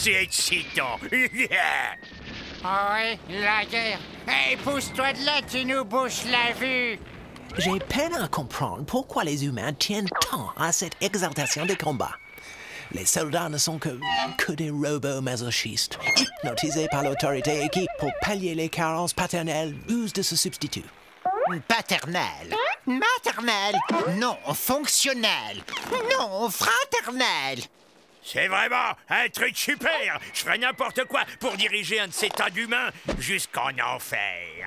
c'est excitant. Oh oui, la guerre. Hey, pousse-toi de là, tu nous bouches la vue. J'ai peine à comprendre pourquoi les humains tiennent tant à cette exaltation des combats. Les soldats ne sont que des robots masochistes, hypnotisés par l'autorité et qui, pour pallier les carences paternelles, usent de ce substitut. Paternel, maternel, non fonctionnel, non fraternel. C'est vraiment un truc super. Je ferais n'importe quoi pour diriger un de ces tas d'humains jusqu'en enfer.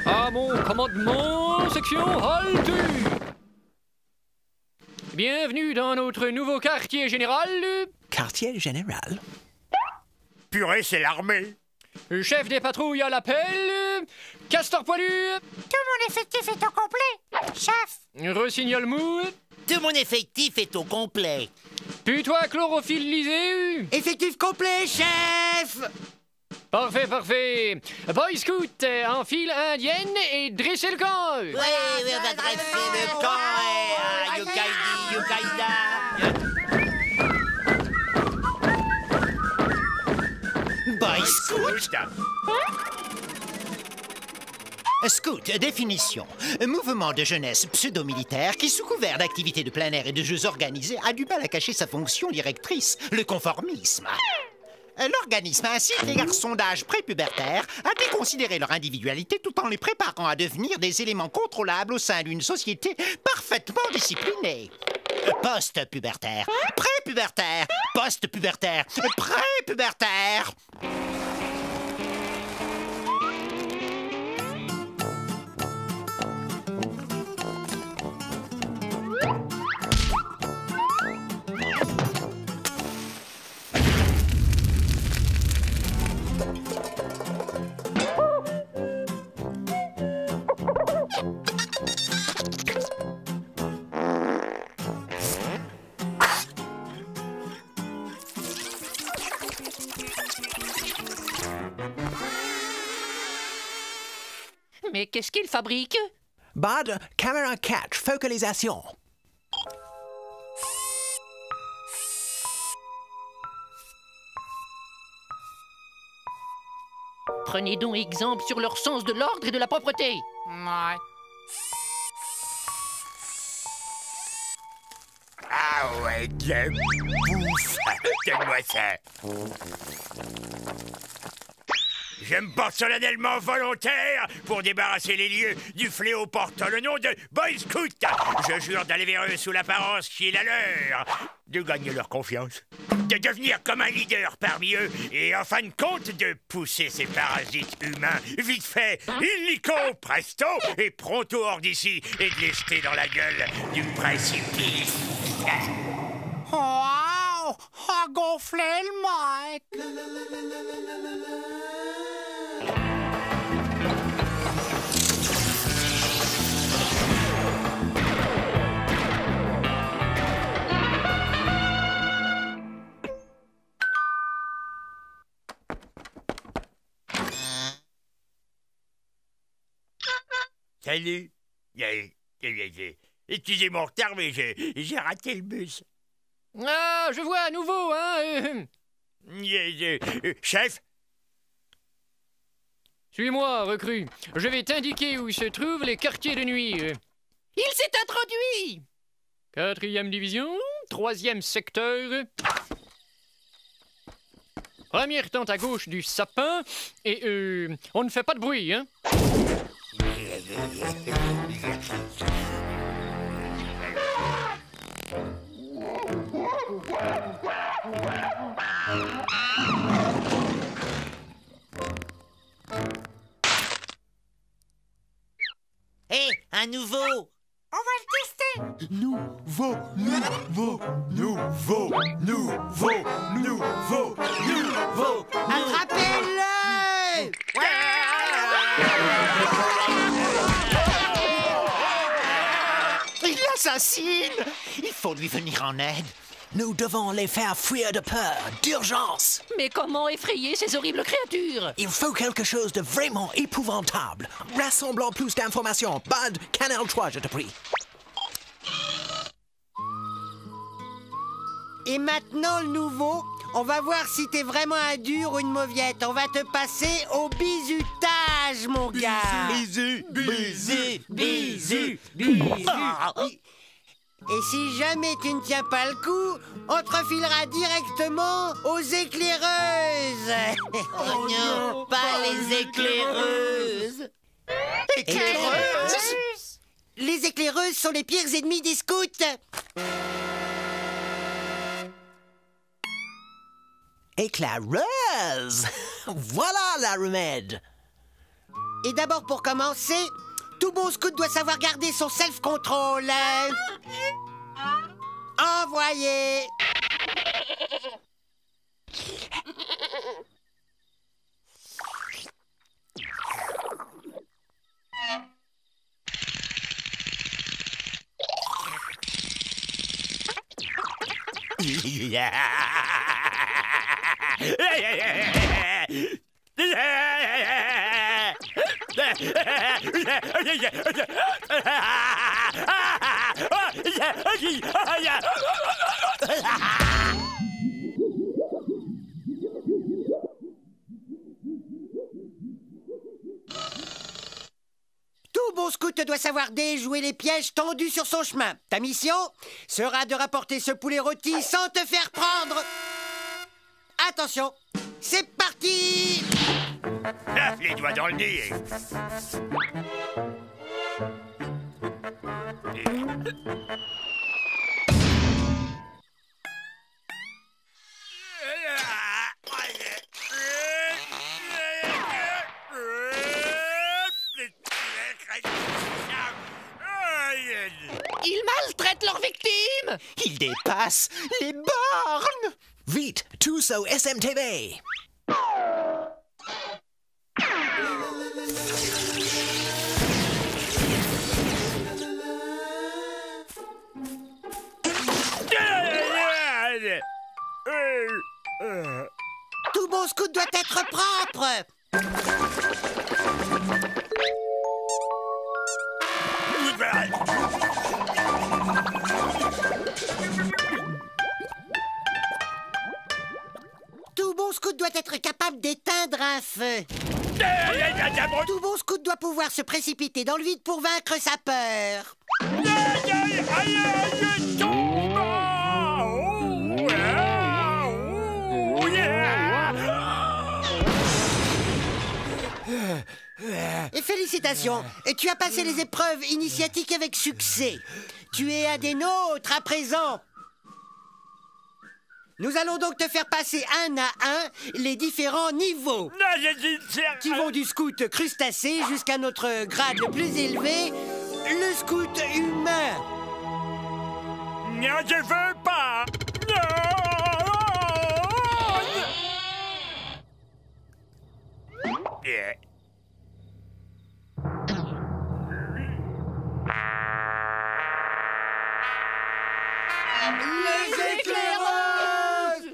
À mon commandement, section halte. Bienvenue dans notre nouveau quartier général. Quartier général? Purée, c'est l'armée. Chef des patrouilles à l'appel. Castor poilu. Tout mon effectif est au complet, chef. Rossignol mou. Tout mon effectif est au complet. Putois chlorophyllisé. Effectif complet, chef. Parfait, parfait. Boy Scout en file indienne et dressez le camp. Oui, on va dresser le camp. Yukaida. Boy Scout. Scout, définition. Mouvement de jeunesse pseudo-militaire qui, sous couvert d'activités de plein air et de jeux organisés, a du mal à cacher sa fonction directrice, le conformisme. L'organisme incite les garçons d'âge prépubértaire à déconsidérer leur individualité tout en les préparant à devenir des éléments contrôlables au sein d'une société parfaitement disciplinée. Post-pubertaire, prépubértaire, post-pubertaire, prépubértaire. Mais qu'est-ce qu'il fabrique? Bad, caméra catch, focalisation. Prenez donc exemple sur leur sens de l'ordre et de la propreté. Ouais. Ah ouais, quelle bouffe. Donne-moi ça. Je me porte solennellement volontaire pour débarrasser les lieux du fléau portant le nom de Boy Scout. Je jure d'aller vers eux sous l'apparence qui est la leur, de gagner leur confiance, de devenir comme un leader parmi eux et en fin de compte de pousser ces parasites humains vite fait, illico presto et pronto hors d'ici et de les jeter dans la gueule du précipice. Wow! A gonflé le mic! Salut. Excusez mon retard, mais j'ai raté le bus. Ah, je vois à nouveau, hein. Chef? Suis-moi, recrue. Je vais t'indiquer où se trouvent les quartiers de nuit. Il s'est introduit! 4e division, 3e secteur. Première tente à gauche du sapin. Et on ne fait pas de bruit, hein? Hé, un nouveau. On va le tester! Nouveau. Attrapez-le! Il l'assassine! Il faut lui venir en aide. Nous devons les faire fuir de peur, d'urgence. Mais comment effrayer ces horribles créatures? Il faut quelque chose de vraiment épouvantable. Rassemblons plus d'informations. Bud, Canal 3, je te prie. Et maintenant, le nouveau, on va voir si t'es vraiment un dur ou une mauviette. On va te passer au bisutage, mon gars. Bisous, bisous, bisous, Et si jamais tu ne tiens pas le coup, on te refilera directement aux éclaireuses. Oh non, pas les éclaireuses. Éclaireuses? Les éclaireuses sont les pires ennemis des scouts. Éclaireuse! Voilà la remède! Et d'abord, pour commencer, tout bon scout doit savoir garder son self-control. Envoyé! Tout bon scout doit savoir déjouer les pièges tendus sur son chemin. Ta mission sera de rapporter ce poulet rôti sans te faire prendre. Attention, c'est parti! Ah, les doigts dans le nez. Ils maltraitent leurs victimes! Ils dépassent les bornes. Vite, tous au SMTV! Tout bon scout doit être propre. Tout bon scout doit être capable d'éteindre un feu. Tout bon scout doit pouvoir se précipiter dans le vide pour vaincre sa peur. Et félicitations, tu as passé les épreuves initiatiques avec succès. Tu es un des nôtres à présent. Nous allons donc te faire passer un à un les différents niveaux qui vont du scout crustacé jusqu'à notre grade le plus élevé, le scout humain. Non, je veux pas. Non. Les éclaireuses!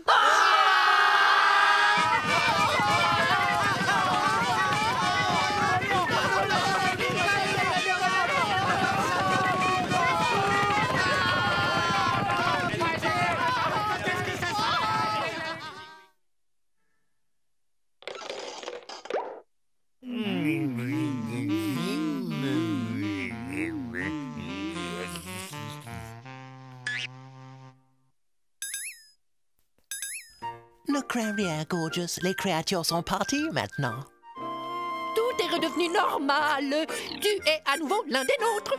Ne crains rien, Gorgeous. Les créatures sont parties maintenant. Tout est redevenu normal. Tu es à nouveau l'un des nôtres.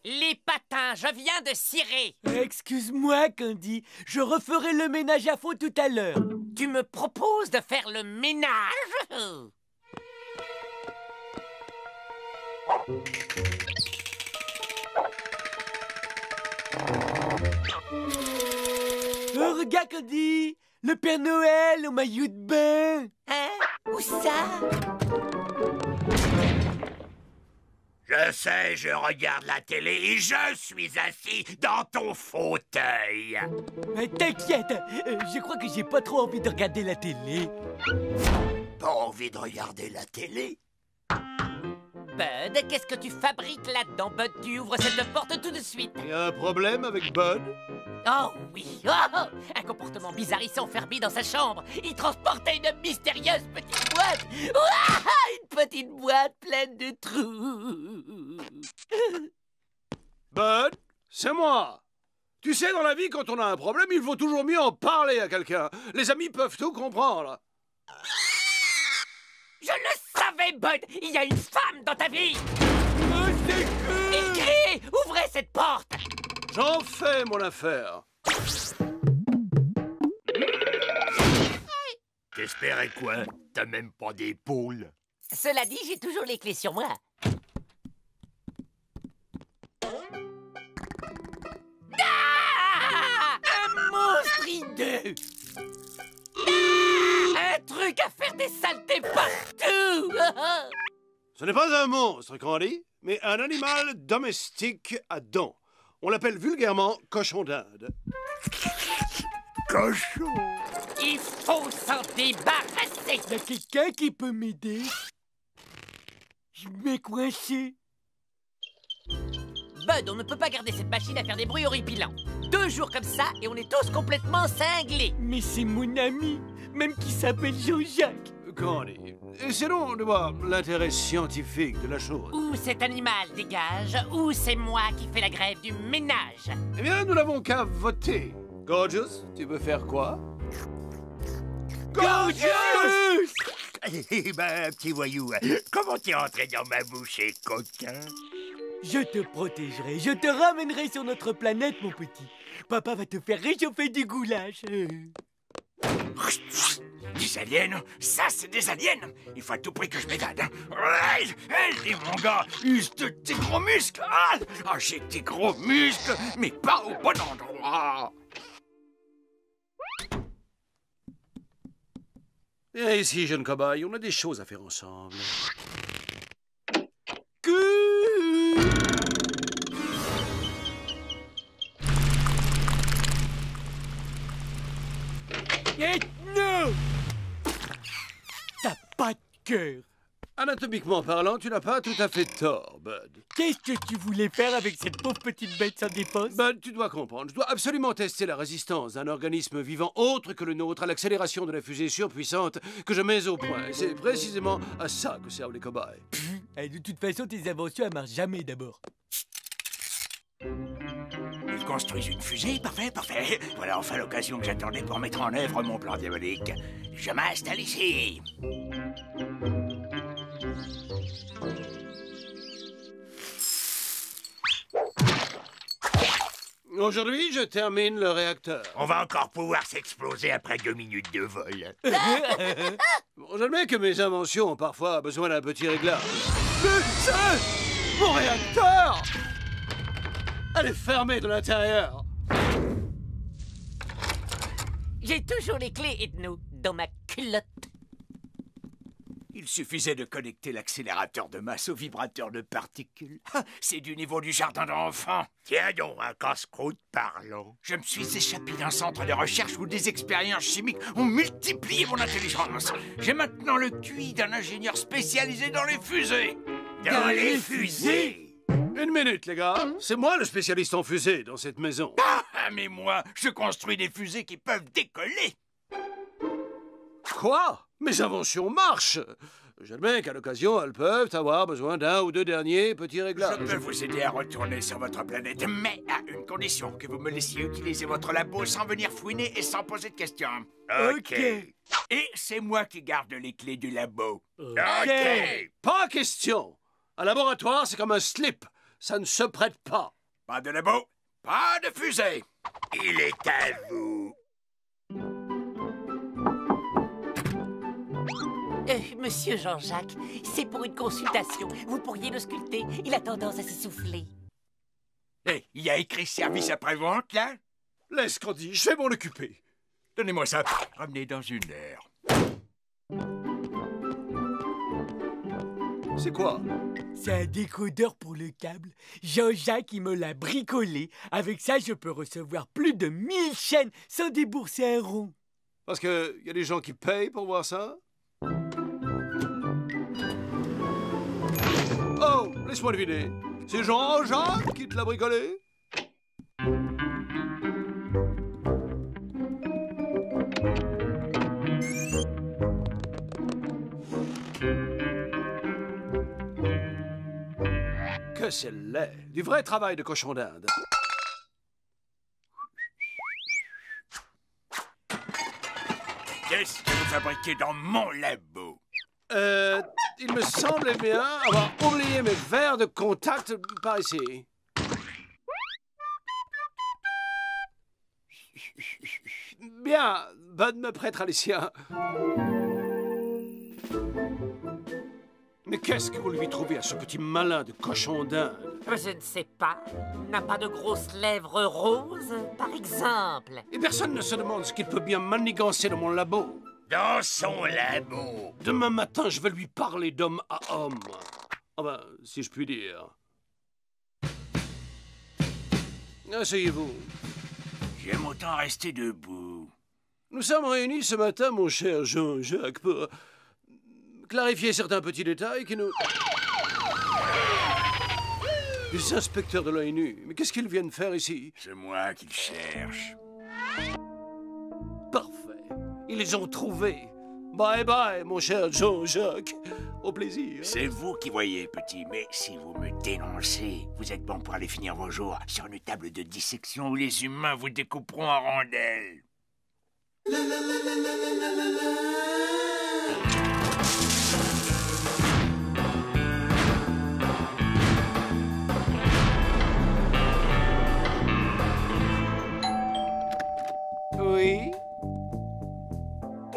Les patins, je viens de cirer. Excuse-moi, Candy, je referai le ménage à faux tout à l'heure. Tu me proposes de faire le ménage? Oh, regarde, Candy! Le Père Noël au maillot de bain! Hein? Où ça? Je sais, je regarde la télé et je suis assis dans ton fauteuil. T'inquiète, je crois que j'ai pas trop envie de regarder la télé. Pas envie de regarder la télé? Bud, qu'est-ce que tu fabriques là-dedans, Bud? Tu ouvres cette porte tout de suite. Il y a un problème avec Bud? Oh oui! Oh, un comportement bizarre, il s'est enfermé dans sa chambre. Il transportait une mystérieuse petite boîte. Ouah, une petite boîte pleine de trous. Bud, c'est moi. Tu sais, dans la vie, quand on a un problème, il vaut toujours mieux en parler à quelqu'un. Les amis peuvent tout comprendre. Je le savais, Bud! Il y a une femme dans ta vie! Oh, c'est cool! Il crie! Ouvrez cette porte! J'en fais mon affaire. T'espérais quoi? T'as même pas d'épaule. Cela dit, j'ai toujours les clés sur moi. Ah! Un monstre hideux! Ah! Un truc à faire des saletés partout! Ce n'est pas un monstre, Candy, mais un animal domestique à dents. On l'appelle vulgairement cochon d'Inde. Cochon! Il faut s'en débarrasser! Y a quelqu'un qui peut m'aider? Je m'ai coincé. Bud, on ne peut pas garder cette machine à faire des bruits horripilants. 2 jours comme ça et on est tous complètement cinglés. Mais c'est mon ami, même qui s'appelle Jean-Jacques. Candy, essayons de voir l'intérêt scientifique de la chose. Ou cet animal dégage, ou c'est moi qui fais la grève du ménage. Eh bien, nous n'avons qu'à voter. Gorgeous, tu veux faire quoi? Gorgeous! Eh ben, petit voyou, comment t'es entré dans ma bouche, coquin? Je te protégerai, je te ramènerai sur notre planète, mon petit. Papa va te faire réchauffer du goulash. Des aliens? Ça, c'est des aliens! Il faut à tout prix que je m'évade. Allez, mon gars, use de tes gros muscles! Ah, j'ai tes gros muscles, mais pas au bon endroit! Viens ici, jeune cobaye, on a des choses à faire ensemble. Et non! T'as pas de cœur. Anatomiquement parlant, tu n'as pas tout à fait tort, Bud. Qu'est-ce que tu voulais faire avec cette pauvre petite bête sans défense? Bud, tu dois comprendre, je dois absolument tester la résistance d'un organisme vivant autre que le nôtre à l'accélération de la fusée surpuissante que je mets au point. C'est précisément à ça que servent les cobayes. De toute façon, tes inventions, elles marchent jamais d'abord. Ils construisent une fusée, parfait, parfait. Voilà enfin l'occasion que j'attendais pour mettre en œuvre mon plan diabolique. Je m'installe ici. Aujourd'hui, je termine le réacteur. On va encore pouvoir s'exploser après 2 minutes de vol. Bon, j'admets que mes inventions ont parfois besoin d'un petit réglage. Mais c'est mon réacteur! Elle est fermée de l'intérieur. J'ai toujours les clés, Edno, dans ma culotte. Il suffisait de connecter l'accélérateur de masse au vibrateur de particules. C'est du niveau du jardin d'enfants. Tiens donc, un casse-croûte parlant. Je me suis échappé d'un centre de recherche où des expériences chimiques ont multiplié mon intelligence. J'ai maintenant le QI d'un ingénieur spécialisé dans les fusées. Dans les fusées? Une minute, les gars. C'est moi le spécialiste en fusée dans cette maison. Ah, mais moi, je construis des fusées qui peuvent décoller. Quoi? Mes inventions marchent. J'admets qu'à l'occasion, elles peuvent avoir besoin d'un ou deux derniers petits réglages. Je peux vous aider à retourner sur votre planète, mais à une condition, que vous me laissiez utiliser votre labo sans venir fouiner et sans poser de questions. Ok. Et c'est moi qui garde les clés du labo. Ok. Pas question. Un laboratoire, c'est comme un slip. Ça ne se prête pas. Pas de labo, pas de fusée. Il est à vous. Monsieur Jean-Jacques, c'est pour une consultation. Vous pourriez le sculpter. Il a tendance à s'essouffler. Hé, il y a écrit service après-vente, là? Laisse, Candy, je vais m'en occuper. Donnez-moi ça. Ramenez dans une heure. C'est quoi? C'est un décodeur pour le câble. Jean-Jacques, il me l'a bricolé. Avec ça, je peux recevoir plus de 1000 chaînes sans débourser un rond. Parce que y a des gens qui payent pour voir ça? Oh, laisse-moi deviner. C'est Jean-Jacques qui te l'a bricolé? Que c'est laid. Du vrai travail de cochon d'Inde. Qu'est-ce que vous fabriquez dans mon labo? Il me semblait bien avoir oublié mes verres de contact par ici. Bien, bonne me prêtre Alicia. Mais qu'est-ce que vous lui trouvez à ce petit malin de cochon d'Inde? Je ne sais pas. N'a pas de grosses lèvres roses, par exemple? Et personne ne se demande ce qu'il peut bien manigancer dans mon labo. Dans son labo. Demain matin, je vais lui parler d'homme à homme. Enfin, si je puis dire. Asseyez-vous. J'aime autant rester debout. Nous sommes réunis ce matin, mon cher Jean-Jacques, pour clarifier certains petits détails qui nous... Les inspecteurs de l'ONU, mais qu'est-ce qu'ils viennent faire ici? C'est moi qui le cherche. Parfait. Ils les ont trouvés. Bye bye, mon cher Jean-Jacques. Au plaisir. C'est vous qui voyez, petit, mais si vous me dénoncez, vous êtes bon pour aller finir vos jours sur une table de dissection où les humains vous découperont en rondelles. Oui?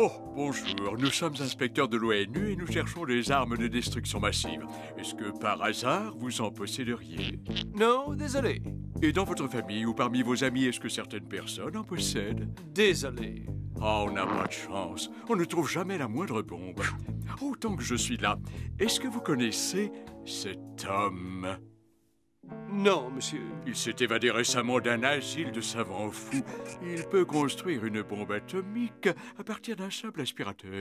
Oh, bonjour, nous sommes inspecteurs de l'ONU et nous cherchons des armes de destruction massive. Est-ce que, par hasard, vous en posséderiez? Non, désolé. Et dans votre famille ou parmi vos amis, est-ce que certaines personnes en possèdent? Désolé. Oh, on n'a pas de chance. On ne trouve jamais la moindre bombe. Oh, tant que je suis là, est-ce que vous connaissez cet homme? Non, monsieur. Il s'est évadé récemment d'un asile de savants fous. Il peut construire une bombe atomique à partir d'un simple aspirateur.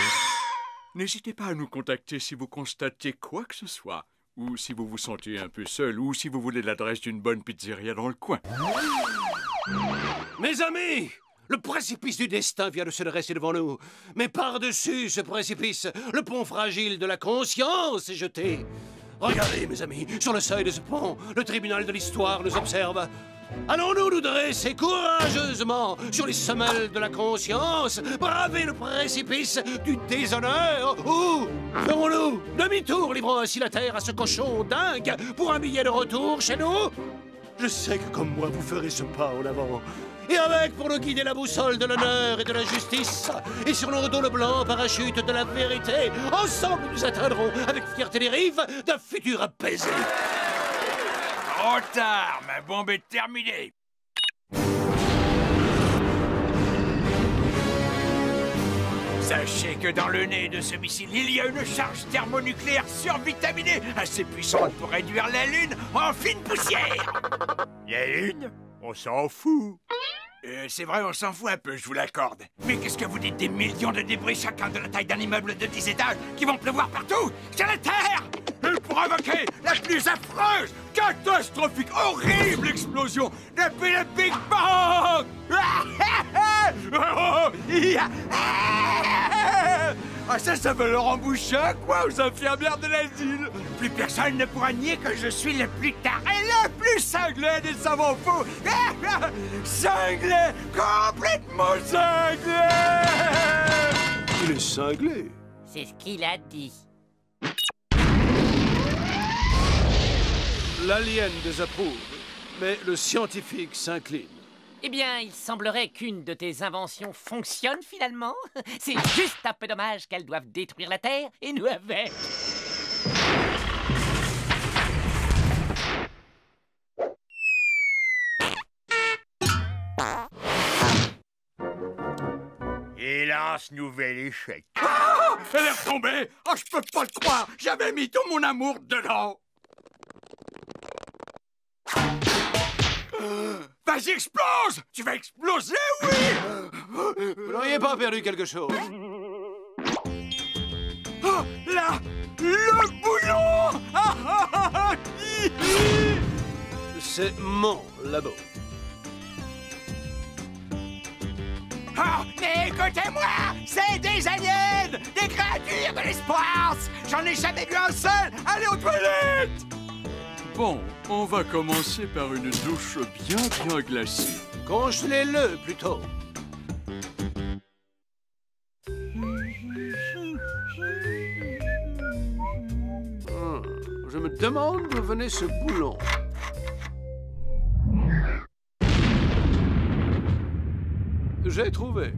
N'hésitez pas à nous contacter si vous constatez quoi que ce soit. Ou si vous vous sentez un peu seul, ou si vous voulez l'adresse d'une bonne pizzeria dans le coin. Mes amis! Le précipice du destin vient de se dresser devant nous. Mais par-dessus ce précipice, le pont fragile de la conscience est jeté. Regardez, mes amis, sur le seuil de ce pont, le tribunal de l'histoire nous observe. Allons-nous nous dresser courageusement sur les semelles de la conscience, braver le précipice du déshonneur, ou ferons-nous demi-tour, livrant ainsi la terre à ce cochon dingue pour un billet de retour chez nous? Je sais que comme moi, vous ferez ce pas en avant. Et avec pour nous guider la boussole de l'honneur et de la justice, et sur nos dos le blanc parachute de la vérité, ensemble nous atteindrons avec fierté les rives d'un futur apaisé. Trop tard, ma bombe est terminée. Sachez que dans le nez de ce missile, il y a une charge thermonucléaire survitaminée, assez puissante pour réduire la Lune en fine poussière. La Lune? On s'en fout. C'est vrai, on s'en fout un peu, je vous l'accorde. Mais qu'est-ce que vous dites des millions de débris, chacun de la taille d'un immeuble de 10 étages, qui vont pleuvoir partout sur la Terre et provoquer la plus affreuse, catastrophique, horrible explosion depuis le Big Bang. Ah, ça veut leur emboucher un coin aux infirmières de l'asile. Plus personne ne pourra nier que je suis le plus taré, le plus cinglé des savants fous. Cinglé, complètement cinglé. Il est cinglé. C'est ce qu'il a dit. L'alien désapprouve, mais le scientifique s'incline. Eh bien, il semblerait qu'une de tes inventions fonctionne finalement. C'est juste un peu dommage qu'elles doivent détruire la Terre et nous avec. Hélas, nouvel échec. Ah, elle est retombée. Oh, je peux pas le croire. J'avais mis tout mon amour dedans. Vas-y, explose. Tu vas exploser, oui. Vous n'auriez pas perdu quelque chose? Oh, là, le boulon. C'est mon labo. Oh, mais écoutez-moi! C'est des aliens! Des créatures de l'espace! J'en ai jamais vu un seul! Allez aux toilettes! Bon, on va commencer par une douche bien glacée. Congelez-le plutôt. Je me demande d'où venait ce boulon. J'ai trouvé.